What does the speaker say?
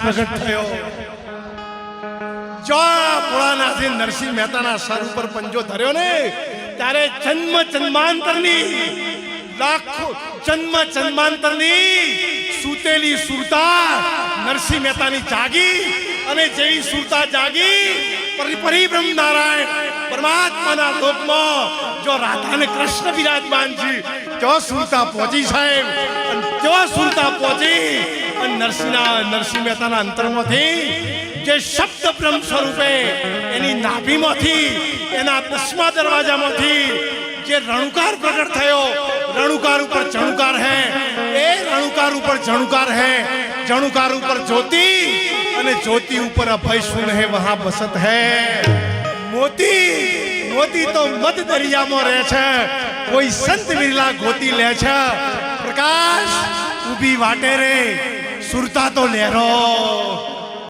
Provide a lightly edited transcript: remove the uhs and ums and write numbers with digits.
પ્રગટ થયો। જો ભોળાનાથે નરસિંહ મહેતાના સર ઉપર પંજો ધર્યો ને ત્યારે જન્મ જન્માંતરની લાખો જન્મ જન્માંતરની સૂતેલી સુરતા નરસિંહ મહેતાની જાગી અને જેવી સુરતા જાગી પરિબ્રહ્મ નારાયણ પરમાત્માના લોકમાં જો રાધા અને કૃષ્ણ બિરાજમાન છે જો સુરતા પહોંચી સાહેબ જો સુરતા પહોંચી અને નરસિંહ મહેતાના અંતરમાંથી જે શબ્દ બ્રહ્મ સ્વરૂપે એની નાભીમાંથી એના 10મા દરવાજામાંથી જે રણુકાર પ્રગટ થયો। रणुकार ऊपर जणुकार है, ए रणुकार ऊपर जणुकार है, जणुकार ऊपर ज्योति अने ज्योति ऊपर अभय शून्य है, वहां बसत है मोती। मोती तो मध्य दरिया में रहे छे, कोई संत विरला गोती ले छे। प्रकाश उभी वाटे रे सुरता तो लेरो।